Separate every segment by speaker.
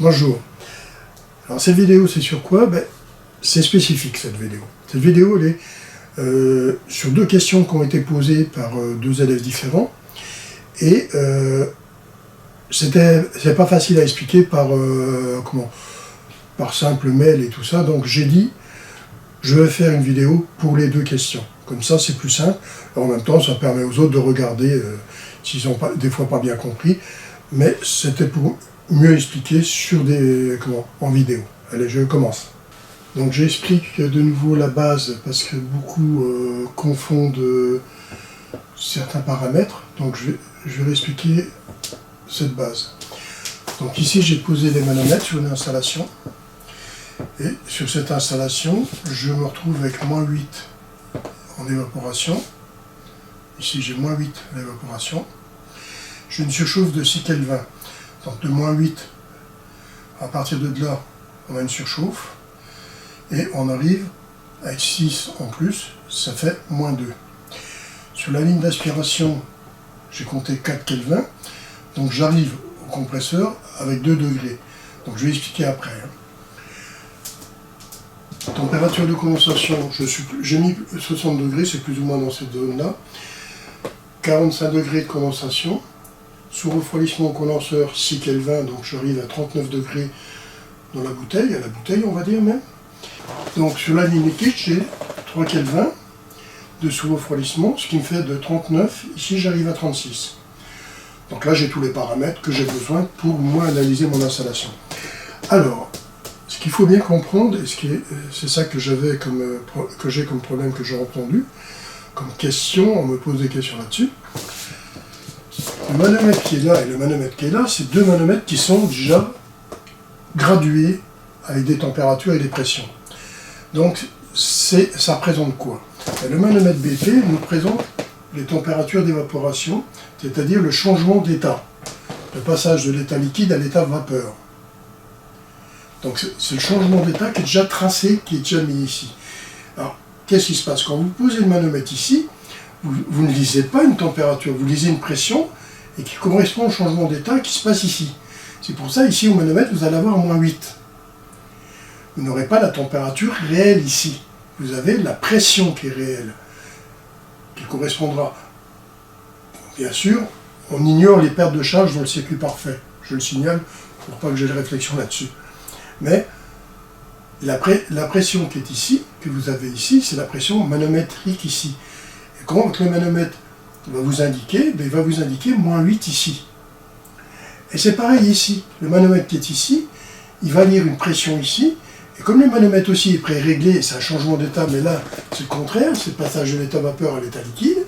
Speaker 1: Bonjour. Alors cette vidéo c'est sur quoi? C'est spécifique cette vidéo. Cette vidéo elle est sur deux questions qui ont été posées par deux élèves différents. Et c'est pas facile à expliquer par simple mail et tout ça. Donc j'ai dit je vais faire une vidéo pour les deux questions. Comme ça c'est plus simple. En même temps ça permet aux autres de regarder s'ils n'ont pas des fois pas bien compris. Mais c'était pour mieux expliquer sur en vidéo. Allez, je commence. Donc j'explique de nouveau la base parce que beaucoup confondent certains paramètres. Donc je vais expliquer cette base. Donc ici j'ai posé les manomètres sur une installation. Et sur cette installation, je me retrouve avec -8 en évaporation. Ici j'ai -8 en évaporation. J'ai une surchauffe de 6 Kelvin. Donc de -8, à partir de là, on a une surchauffe. Et on arrive avec 6 en plus, ça fait -2. Sur la ligne d'aspiration, j'ai compté 4 Kelvin. Donc j'arrive au compresseur avec 2 degrés. Donc je vais expliquer après. Température de condensation, j'ai mis 60 degrés, c'est plus ou moins dans cette zone-là. 45 degrés de condensation. Sous refroidissement au condenseur 6 Kelvin, donc j'arrive à 39 degrés dans la bouteille, à la bouteille on va dire même. Donc sur la ligne liquide, j'ai 3 Kelvin de sous-refroidissement, ce qui me fait de 39, ici j'arrive à 36. Donc là j'ai tous les paramètres que j'ai besoin pour moi analyser mon installation. Alors, ce qu'il faut bien comprendre, et c'est ça que j'ai comme problème que j'ai entendu, comme question, on me pose des questions là-dessus. Le manomètre qui est là et le manomètre qui est là, c'est deux manomètres qui sont déjà gradués avec des températures et des pressions. Donc ça représente quoi? Le manomètre BP nous présente les températures d'évaporation, c'est-à-dire le changement d'état, le passage de l'état liquide à l'état vapeur. Donc c'est le changement d'état qui est déjà tracé, qui est déjà mis ici. Alors qu'est-ce qui se passe? Quand vous posez le manomètre ici, vous ne lisez pas une température, vous lisez une pression et qui correspond au changement d'état qui se passe ici. C'est pour ça, ici, au manomètre, vous allez avoir -8. Vous n'aurez pas la température réelle ici. Vous avez la pression qui est réelle, qui correspondra. Bien sûr, on ignore les pertes de charge dans le circuit parfait. Je le signale pour pas que j'ai de réflexion là-dessus. Mais la pression qui est ici, que vous avez ici, c'est la pression manométrique ici. Et quand le manomètre va vous indiquer, il va vous indiquer -8 ici. Et c'est pareil ici. Le manomètre qui est ici, il va lire une pression ici. Et comme le manomètre aussi est pré-réglé, c'est un changement d'état, mais là, c'est le contraire, c'est le passage de l'état vapeur à l'état liquide,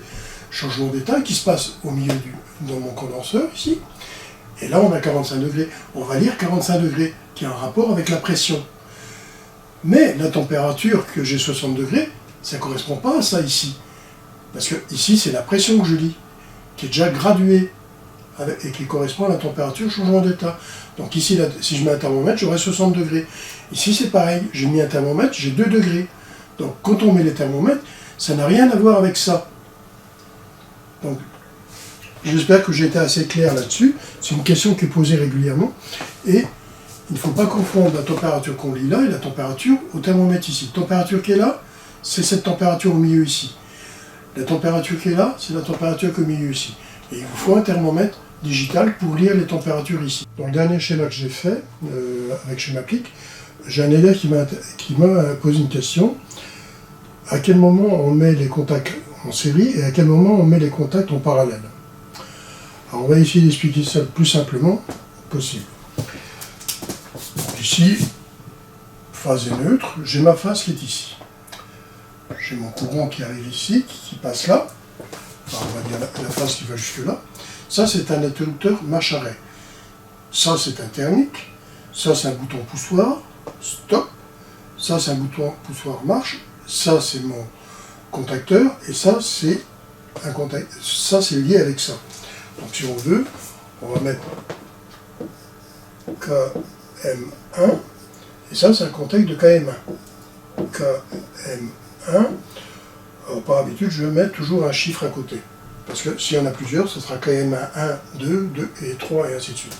Speaker 1: changement d'état qui se passe au milieu dans mon condenseur ici. Et là, on a 45 degrés. On va lire 45 degrés, qui a un rapport avec la pression. Mais la température que j'ai 60 degrés, ça ne correspond pas à ça ici. Parce que ici, c'est la pression que je lis, qui est déjà graduée, et qui correspond à la température changement d'état. Donc ici, là, si je mets un thermomètre, j'aurai 60 degrés. Ici, c'est pareil, j'ai mis un thermomètre, j'ai 2 degrés. Donc quand on met les thermomètres, ça n'a rien à voir avec ça. Donc, j'espère que j'ai été assez clair là-dessus. C'est une question qui est posée régulièrement. Et il ne faut pas confondre la température qu'on lit là et la température au thermomètre ici. La température qui est là, c'est cette température au milieu ici. La température qui est là, c'est la température qui est au milieu ici. Et il vous faut un thermomètre digital pour lire les températures ici. Dans le dernier schéma que j'ai fait, avec Schémaplique, j'ai un élève qui m'a posé une question. À quel moment on met les contacts en série et à quel moment on met les contacts en parallèle? Alors on va essayer d'expliquer ça le plus simplement possible. Ici, phase est neutre, j'ai ma phase qui est ici. J'ai mon courant qui arrive ici, qui passe là. Enfin, on va dire la phase qui va jusque là. Ça, c'est un interrupteur marche-arrêt. Ça, c'est un thermique. Ça, c'est un bouton poussoir. Stop. Ça, c'est un bouton poussoir marche. Ça, c'est mon contacteur. Et ça, c'est un contact. Ça, c'est lié avec ça. Donc, si on veut, on va mettre KM1. Et ça, c'est un contact de KM1. KM1. Alors, par habitude, je vais mettre toujours un chiffre à côté. Parce que s'il y en a plusieurs, ce sera KM1, 1, 2, 2 et 3 et ainsi de suite.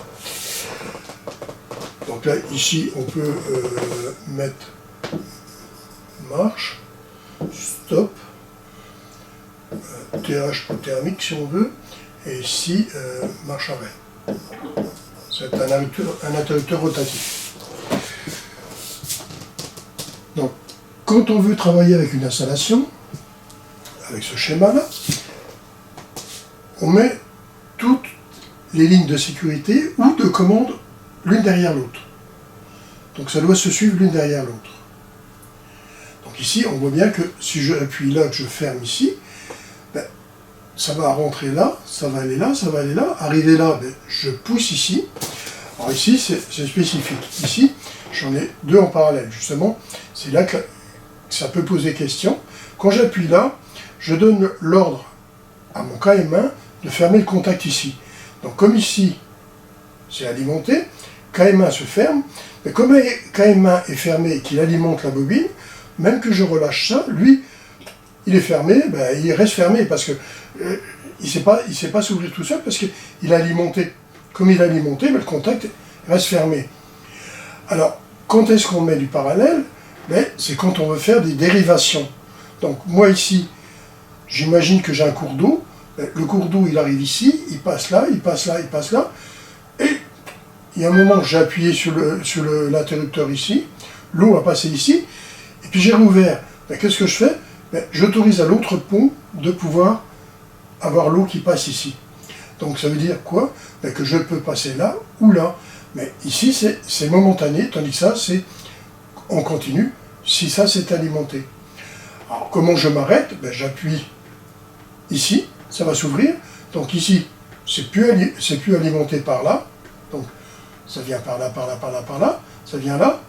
Speaker 1: Donc là, ici, on peut mettre marche, stop, TH pour thermique si on veut, et ici, marche arrêt. C'est un interrupteur rotatif. Donc, quand on veut travailler avec une installation, avec ce schéma-là, on met toutes les lignes de sécurité ou de commande l'une derrière l'autre. Donc ça doit se suivre l'une derrière l'autre. Donc ici, on voit bien que si je appuie là, que je ferme ici, ben, ça va rentrer là, ça va aller là, ça va aller là. Arriver là, ben, je pousse ici. Alors ici, c'est spécifique. Ici, j'en ai deux en parallèle, justement. C'est là que ça peut poser question. Quand j'appuie là, je donne l'ordre à mon KM1 de fermer le contact ici. Donc comme ici, c'est alimenté, KM1 se ferme, mais comme KM1 est fermé et qu'il alimente la bobine, même que je relâche ça, lui, il est fermé, ben, il reste fermé parce que il ne sait pas s'ouvrir tout seul parce qu'il a alimenté. Comme il a alimenté, ben, le contact reste fermé. Alors, quand est-ce qu'on met du parallèle? Ben, c'est quand on veut faire des dérivations. Donc moi ici, j'imagine que j'ai un cours d'eau. Le cours d'eau, il arrive ici, il passe là, il passe là, il passe là. Et il y a un moment, j'ai appuyé sur l'interrupteur ici, l'eau a passé ici, et puis j'ai rouvert. Ben, qu'est-ce que je fais? Ben, j'autorise à l'autre pont de pouvoir avoir l'eau qui passe ici. Donc ça veut dire quoi? Ben, que je peux passer là ou là. Mais ici, c'est momentané, tandis que ça, c'est en continu, si ça, c'est alimenté. Alors comment je m'arrête? Ben, j'appuie ici, ça va s'ouvrir. Donc ici, c'est plus alimenté par là. Donc ça vient par là, par là, par là, par là. Ça vient là.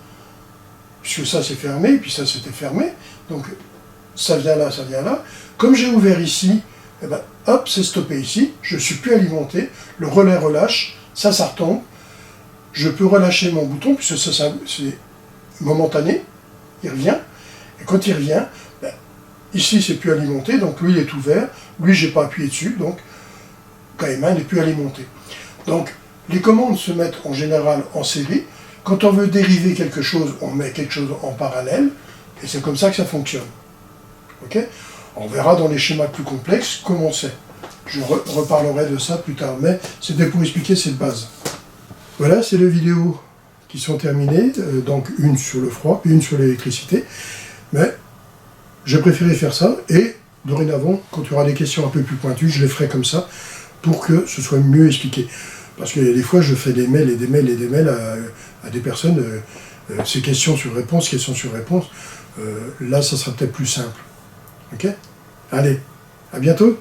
Speaker 1: Puisque ça c'est fermé, puis ça c'était fermé. Donc ça vient là, ça vient là. Comme j'ai ouvert ici, eh ben, hop, c'est stoppé ici. Je ne suis plus alimenté. Le relais relâche. Ça retombe. Je peux relâcher mon bouton, puisque ça c'est momentané. Il revient. Et quand il revient, ben, ici c'est plus alimenté, donc lui il est ouvert. Lui, j'ai pas appuyé dessus, donc KM1 n'est plus alimenté. Donc, les commandes se mettent en général en série. Quand on veut dériver quelque chose, on met quelque chose en parallèle, et c'est comme ça que ça fonctionne. Ok? On verra dans les schémas plus complexes comment c'est. Je reparlerai de ça plus tard, mais c'était pour expliquer cette base. Voilà, c'est les vidéos qui sont terminées, donc une sur le froid, une sur l'électricité, mais j'ai préféré faire ça, et dorénavant, quand il y aura des questions un peu plus pointues, je les ferai comme ça, pour que ce soit mieux expliqué. Parce que des fois, je fais des mails et des mails et des mails à des personnes, ces questions sur réponse, là, ça sera peut-être plus simple. Ok? Allez, à bientôt!